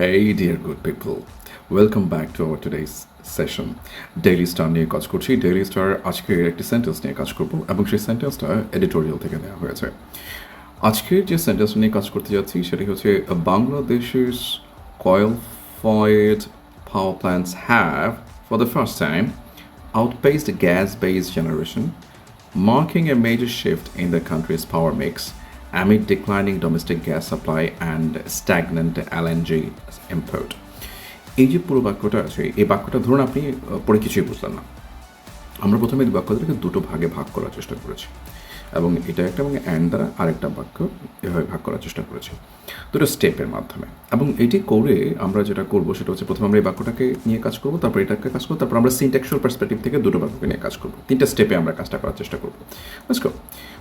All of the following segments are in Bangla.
Hey dear good people, welcome back to our today's session daily star নিয়ে কাজ করছি। ডেইলি স্টার আজকে একটি সেন্টেন্স নিয়ে কাজ করব এবং সেই সেন্টেন্সটা এডিটোরিয়াল থেকে নেওয়া হয়েছে। আজকে যে সেন্টেন্স নিয়ে কাজ করতে যাচ্ছি সেটি হচ্ছে বাংলাদেশের coal-fired power plants have for the first time outpaced gas-based generation, marking a major shift in the country's power mix amid declining domestic gas supply and stagnant LNG import. এই যে পুরো বাক্যটা আছে, এই বাক্যটা ধরুন আপনি পড়ে কিছুই বুঝলেন না। আমরা প্রথমে এই বাক্যটাকে দুটো ভাগে ভাগ করার চেষ্টা করেছি এবং এটা একটা এবং অ্যান্ড দ্বারা আরেকটা বাক্য এভাবে ভাগ করার চেষ্টা করেছি দুটো স্টেপের মাধ্যমে। এবং এটি করে আমরা যেটা করবো সেটা হচ্ছে প্রথমে আমরা এই বাক্যটাকে নিয়ে কাজ করবো, তারপর এটাকে কাজ করবো, তারপর আমরা সিনট্যাক্সুয়াল পার্সপেক্টিভ থেকে দুটো বাক্যকে নিয়ে কাজ করবো। তিনটা স্টেপে আমরা কাজটা করার চেষ্টা করবো। Let's go.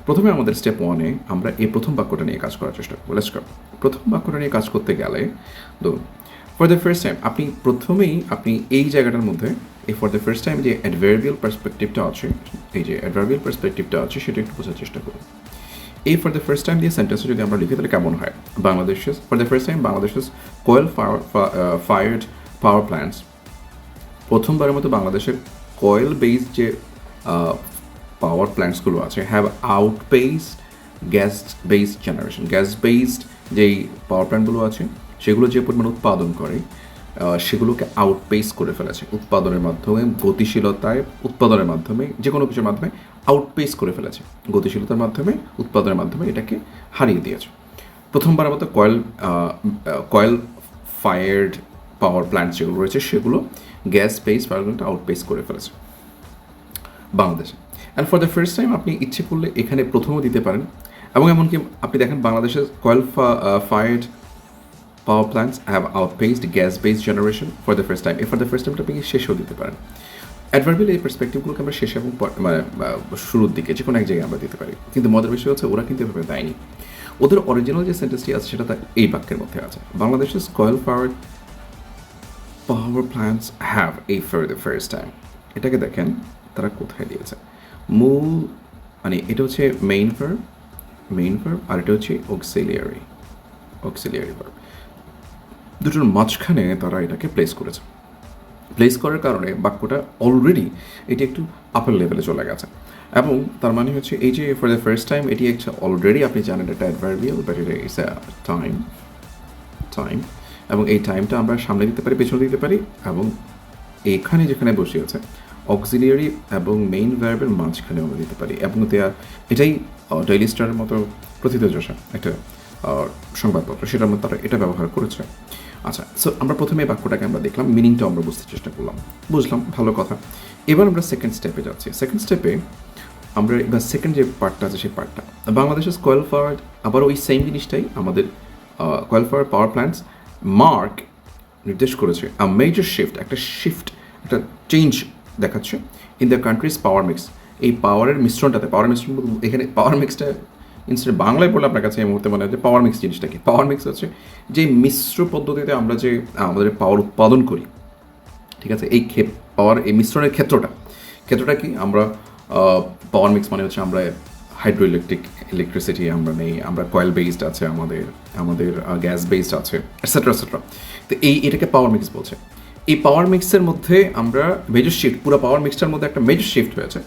প্রথমে আমাদের স্টেপ ওয়ানে আমরা এই প্রথম বাক্যটা নিয়ে কাজ করার চেষ্টা করবো। Let's go. প্রথম বাক্যটা নিয়ে কাজ করতে গেলে ধরুন ফর দ্য ফার্স্ট টাইম, আপনি প্রথমেই আপনি এই জায়গাটার মধ্যে এই ফর দ্য ফার্স্ট টাইম যে অ্যাডভার্বিয়াল পার্সপেক্টিভটা আছে, এই যে অ্যাডভার্বিয়াল পার্সপেক্টিভটা আছে সেটা একটু বোঝার চেষ্টা করুন। এই ফর দ্য ফার্স্ট টাইম দিয়ে সেন্টেন্সে যদি আমরা লিখি তাহলে কেমন হয়? বাংলাদেশের ফর দ্য ফার্স্ট টাইম বাংলাদেশের coal-fired পাওয়ার প্ল্যান্টস, প্রথমবারের মতো বাংলাদেশের কয়েল বেসড যে পাওয়ার প্ল্যান্টসগুলো আছে have outpaced gas based generation. Gas based যেই পাওয়ার প্ল্যান্টগুলো আছে সেগুলো যে পরিমাণ উৎপাদন করে সেগুলোকে আউটপেস করে ফেলেছে উৎপাদনের মাধ্যমে, গতিশীলতায় উৎপাদনের মাধ্যমে, যে কোনো কিছুর মাধ্যমে আউটপেস করে ফেলেছে, গতিশীলতার মাধ্যমে উৎপাদনের মাধ্যমে এটাকে হারিয়ে দিয়েছে। প্রথমবারের মতো কয়েল ফায়ার্ড পাওয়ার প্ল্যান্ট যেগুলো রয়েছে সেগুলো গ্যাস বেস পাওয়ার প্ল্যান্ট আউটপেস করে ফেলেছে বাংলাদেশে। And for the first time আপনি ইচ্ছে করলে এখানে প্রথমও দিতে পারেন এবং এমনকি আপনি দেখেন বাংলাদেশের coal-fired power plants have outpaced gas-based generation for the first time. For the first time আপনি শেষেও দিতে পারেন। অ্যাডভার্বিয়াল এই পার্সপেক্টিভগুলোকে আমরা শেষে এবং মানে শুরুর দিকে যে কোনো এক জায়গায় আমরা দিতে পারি, কিন্তু মজার বিষয় হচ্ছে ওরা কিন্তু এভাবে দেয়নি। ওদের অরিজিনাল যে সেন্টেন্সটি আছে সেটা তার এই বাক্যের মধ্যে আছে, বাংলাদেশের coal-fired power plants have for the first time। এটাকে দেখেন তারা কোথায় দিয়েছে, মূল মানে এটা হচ্ছে মেইন ভার্ব আর এটা হচ্ছে অক্সিলিয়ারি ভার্ব। দুটোর মাঝখানে তারা এটাকে প্লেস করেছে। প্লেস করার কারণে বাক্যটা অলরেডি এটি একটু আপার লেভেলে চলে গেছে এবং তার মানে হচ্ছে এই যে ফর দ্য ফার্স্ট টাইম এটি একটা অলরেডি আপনি জানেন এটা অ্যাডভার্বিয়াল, বাট এটা ইটস আ টাইম এবং এই টাইমটা আমরা সামনে দিতে পারি, পেছনে দিতে পারি এবং এখানে যেখানে বসে আছে অক্সিলিয়ারি এবং মেইন ভার্বের মাঝখানে আমরা দিতে পারি এবং এটাই ডেইলি স্টারের মতো প্রথিতযশা একটা সংবাদপত্র, সেটার মধ্যে তারা এটা ব্যবহার করেছে। আচ্ছা, সো আমরা প্রথমে এই বাক্যটাকে আমরা দেখলাম, মিনিংটা আমরা বুঝতে চেষ্টা করলাম, বুঝলাম, ভালো কথা। এবার আমরা সেকেন্ড স্টেপে যাচ্ছি। সেকেন্ড স্টেপে আমরা এবার সেকেন্ড যে পার্টটা আছে সেই পার্টটা বাংলাদেশের coal-fired, আবার ওই সেম জিনিসটাই আমাদের coal-fired পাওয়ার প্ল্যান্টস মার্ক নির্দেশ করেছে আ মেজর শিফট, একটা চেঞ্জ দেখাচ্ছে in the countries power mix. এই পাওয়ারের মিশ্রণটাতে, এখানে পাওয়ার মিক্সটা ইনস্টেড বাংলায় পড়লে আপনার কাছে এই মুহূর্তে মনে হয় যে পাওয়ার মিক্স জিনিসটা কি? পাওয়ার মিক্স হচ্ছে যে মিশ্র পদ্ধতিতে আমরা যে আমাদের পাওয়ার উৎপাদন করি, ঠিক আছে, এই এই মিশ্রণের ক্ষেত্রটা কি? আমরা পাওয়ার মিক্স মানে হচ্ছে আমরা ইলেকট্রিসিটি আমরা নেই, আমরা কয়েল বেসড আছে, আমাদের গ্যাস বেসড আছে, এটসেট্রা। তো এটাকে পাওয়ার মিক্স বলছে। এই পাওয়ার মিক্সের মধ্যে আমরা মেজর শিফট, পুরো পাওয়ার মিক্সটার মধ্যে একটা মেজর শিফট হয়েছে।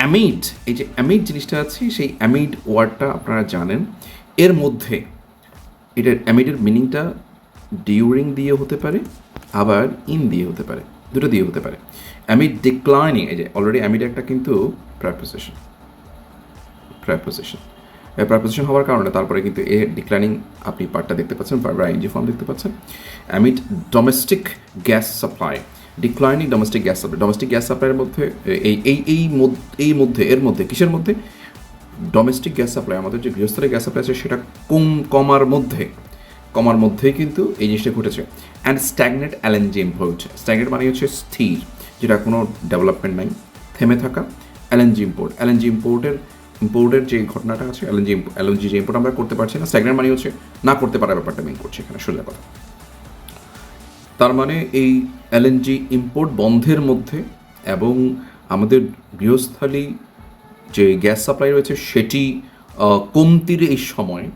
অ্যামিড, এই যে অ্যামিড জিনিসটা আছে সেই অ্যামিড ওয়ার্ডটা আপনারা জানেন, এর মধ্যে এটার অ্যামিডের মিনিংটা ডিউরিং দিয়ে হতে পারে আবার ইন দিয়ে হতে পারে, দুটো দিয়ে হতে পারে। অ্যামিড ডিক্লাইনিং, এই যে অলরেডি অ্যামিড একটা কিন্তু প্রেপোজিশন হওয়ার কারণে তারপরে কিন্তু এ ডিক্লাইনিং আপনি পার্টটা দেখতে পাচ্ছেন, আইএনজি ফর্ম দেখতে পাচ্ছেন। Amid domestic gas supply, declining domestic gas সাপ্লাইয়ের মধ্যে এর মধ্যে কিসের মধ্যে? ডোমেস্টিক গ্যাস সাপ্লাই, আমাদের যে গৃহস্থলের গ্যাস সাপ্লাই আছে সেটা কমার মধ্যেই কিন্তু এই জিনিসটা ঘটেছে। অ্যান্ড স্ট্যাগনেট এলএনজি ইম্পোর্ট, স্ট্যাগনেট মানে হচ্ছে স্থির, যেটা কোনো ডেভেলপমেন্ট নাই, থেমে থাকা। এলএনজি ইম্পোর্টের যে ঘটনাটা আছে, এলএনজি যে ইম্পোর্ট আমরা করতে পারছি না, স্ট্যাগনেট মানে হচ্ছে না করতে পারার ব্যাপারটা মেইন করছে এখানে, সোজা কথা। তার মানে এই এলএনজি ইম্পোর্ট বন্ধের মধ্যে এবং আমাদের গৃহস্থালী যে গ্যাস সাপ্লাই রয়েছে সেটি কমতির এই সময়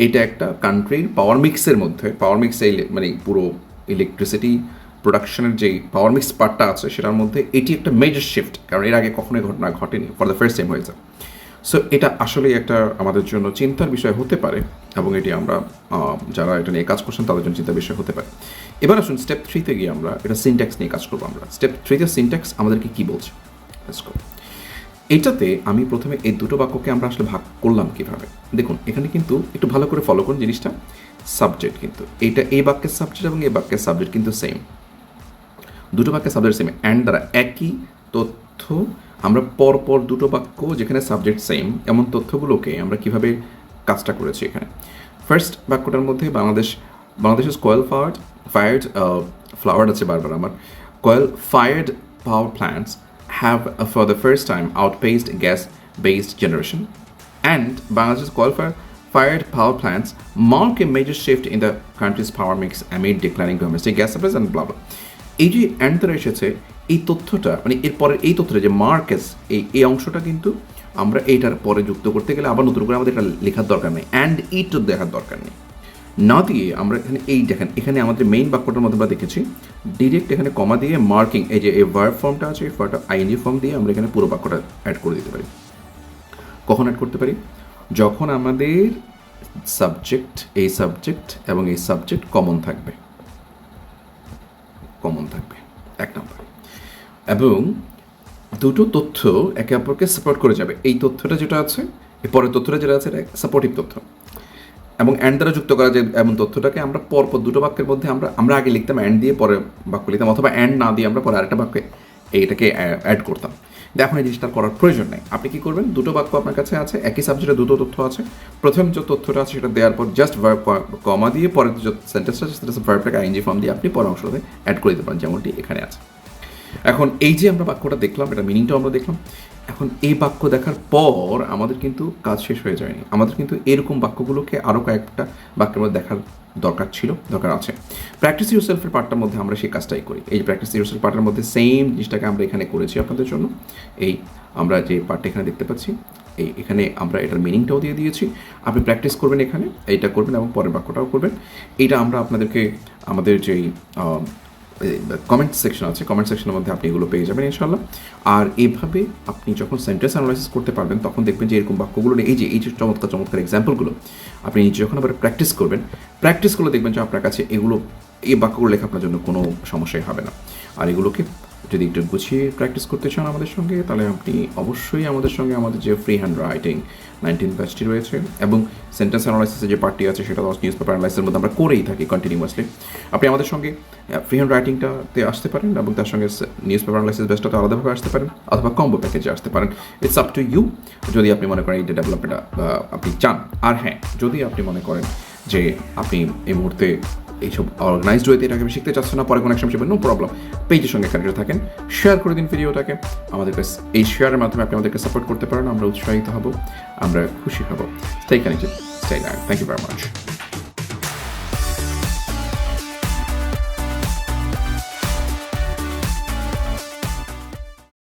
এটা একটা কান্ট্রির পাওয়ার মিক্সের মধ্যে, পাওয়ার মিক্স মানে পুরো ইলেকট্রিসিটি প্রোডাকশনের যে পাওয়ার মিক্স পার্টটা আছে সেটার মধ্যে এটি একটা মেজর শিফট, কারণ এর আগে কখনোই ঘটনা ঘটেনি, ফর দ্য ফার্স্ট টাইম হয়েছে। সো এটা আসলেই একটা আমাদের জন্য চিন্তার বিষয় হতে পারে, এবং এটি আমরা যারা এটা নিয়ে কাজ করছেন তাদের জন্য চিন্তার বিষয় হতে পারে। এবার আসুন স্টেপ 3-তে গিয়ে আমরা এটা সিনট্যাক্স নিয়ে কাজ করবো। আমরা স্টেপ 3-তে সিনট্যাক্স আমাদেরকে কী বলছে, এটাতে আমি প্রথমে এই দুটো বাক্যকে আমরা আসলে ভাগ করলাম কীভাবে। দেখুন এখানে কিন্তু একটু ভালো করে ফলো করুন জিনিসটা। সাবজেক্ট কিন্তু এইটা, এই বাক্যের সাবজেক্ট এবং এই বাক্যের সাবজেক্ট কিন্তু সেম, দুটো বাক্যের সাবজেক্ট সেম, অ্যান্ড দ্বারা একই তথ্য আমরা পরপর দুটো বাক্য যেখানে সাবজেক্ট সেম এমন তথ্যগুলোকে আমরা কিভাবে কাজটা করেছি এখানে। ফার্স্ট বাক্যটার মধ্যে বাংলাদেশের কয়েল ফায়ার্ড ফ্লাওয়ার আছে বারবার আমার, coil fired power plants have for the first time outpaced gas-based generation, and Bangladesh's coal-fired power plants mark a major shift in the country's power mix amid declining domestic gas supplies and blah blah. এই যে অ্যান্সার এসেছে, এই তথ্যটা মানে এরপরে এই তথ্যটা যে মার্কেস, এই অংশটা কিন্তু আমরা এইটার পরে যুক্ত করতে গেলে আবার নতুন করে আমাদের এটা লেখার দরকার নেই, অ্যান্ড ইট দেখার দরকার নেই, না দিয়ে আমরা এখানে এই দেখেন এখানে আমাদের মেইন বাক্যটার মধ্যে আমরা দেখেছি ডিরেক্ট এখানে কমা দিয়ে মার্কিং, এই যে এই ভার্ব ফর্মটা আছে এই ভার্বটা আইএনজি ফর্ম দিয়ে আমরা এখানে পুরো বাক্যটা অ্যাড করে দিতে পারি। কখন অ্যাড করতে পারি? যখন আমাদের সাবজেক্ট এবং এই সাবজেক্ট কমন থাকবে এক নম্বর, এবং দুটো তথ্য একে অপরকে সাপোর্ট করে যাবে। এই তথ্যটা যেটা আছে, এই পরের তথ্যটা যেটা আছে এটা সাপোর্টিভ তথ্য, এবং অ্যান্ড দ্বারা যুক্ত করা যায় এমন তথ্যটাকে আমরা পরপর দুটো বাক্যের মধ্যে আমরা আগে লিখতাম অ্যান্ড দিয়ে পরে বাক্য লিখতাম, অথবা অ্যান্ড না দিয়ে আমরা পরে আরেকটা বাক্যে এইটাকে অ্যাড করতাম। এখন এই জিনিসটা করার প্রয়োজন নেই। আপনি কী করবেন, দুটো বাক্য আপনার কাছে আছে, একই সাবজেক্টে দুটো তথ্য আছে, প্রথম যে তথ্যটা আছে সেটা দেওয়ার পর জাস্ট ভার্ব কমা দিয়ে পরের যে সেন্টেন্সটা আছে সেটা ভার্বটাকে আইএনজি ফর্ম দিয়ে আপনি পরে অংশটাতে অ্যাড করে দিতে পারেন, যেমনটি এখানে আছে। এখন এই যে আমরা বাক্যটা দেখলাম, এটা মিনিংটাও আমরা দেখলাম। এখন এই বাক্য দেখার পর আমাদের কিন্তু কাজ শেষ হয়ে যায়নি, আমাদের কিন্তু এরকম বাক্যগুলোকে আরও কয়েকটা বাক্যের মধ্যে দেখার দরকার আছে। প্র্যাকটিস ইউরসেলফের পার্টটার মধ্যে আমরা সেই কাজটাই করি। এই প্র্যাকটিস ইউরসেলফ পার্টের মধ্যে সেম জিনিসটাকে আমরা এখানে করেছি আপনাদের জন্য। এই আমরা যে পার্টটা এখানে দেখতে পাচ্ছি, এখানে আমরা এটার মিনিংটাও দিয়ে দিয়েছি। আপনি প্র্যাকটিস করবেন, এখানে এইটা করবেন এবং পরের বাক্যটাও করবেন। এইটা আমরা আপনাদেরকে আমাদের যেই কমেন্ট সেকশন আছে, কমেন্ট সেকশনের মধ্যে আপনি এগুলো পেয়ে যাবেন ইনশাল্লাহ। আর এভাবে আপনি যখন সেন্টেন্স অ্যানালাইসিস করতে পারবেন তখন দেখবেন যে এরকম বাক্যগুলো এই যে চমৎকার এক্সাম্পলগুলো আপনি যখন আবার প্র্যাকটিস করলে দেখবেন যে আপনার কাছে এই বাক্যগুলো লেখা আপনার জন্য কোনো সমস্যাই হবে না। আর এগুলোকে যদি একটু গুছিয়ে প্র্যাকটিস করতে চান আমাদের সঙ্গে, তাহলে আপনি অবশ্যই আমাদের সঙ্গে আমাদের যে ফ্রি হ্যান্ড রাইটিং 19 ব্যাচটি রয়েছে, এবং সেন্টেন্স অ্যানালাইসিসের যে পার্টটি আছে সেটা নিউজ পেপার অ্যানালাইসিসের মধ্যে আমরা করেই থাকি কন্টিনিউয়াসলি। আপনি আমাদের সঙ্গে ফ্রি হ্যান্ড রাইটিংটাতে আসতে পারেন, এবং তার সঙ্গে নিউজ পেপার অ্যানালাইসিস ব্যাচটাতে আলাদাভাবে আসতে পারেন, অথবা কম্বো প্যাকেজে আসতে পারেন। ইটস আপ টু ইউ, যদি আপনি মনে করেন এই ডেভেলপমেন্ট আপনি চান। আর হ্যাঁ, যদি আপনি মনে করেন যে আপনি এই মুহূর্তে এইসব অর্গানাইজড ওয়েতে এটাকে আমি শিখতে চাচ্ছেন না, পরে কোনো একসময় শিখবেন, নো প্রবলেম, পেজের সঙ্গে কানেক্টেড থাকেন, শেয়ার করে দিন ভিডিওটাকে আমাদেরকে। এই শেয়ারের মাধ্যমে আপনি আমাদেরকে সাপোর্ট করতে পারেন, আমরা উৎসাহিত হব, আমরা খুশি হব। Stay connected, stay live. Thank you very much.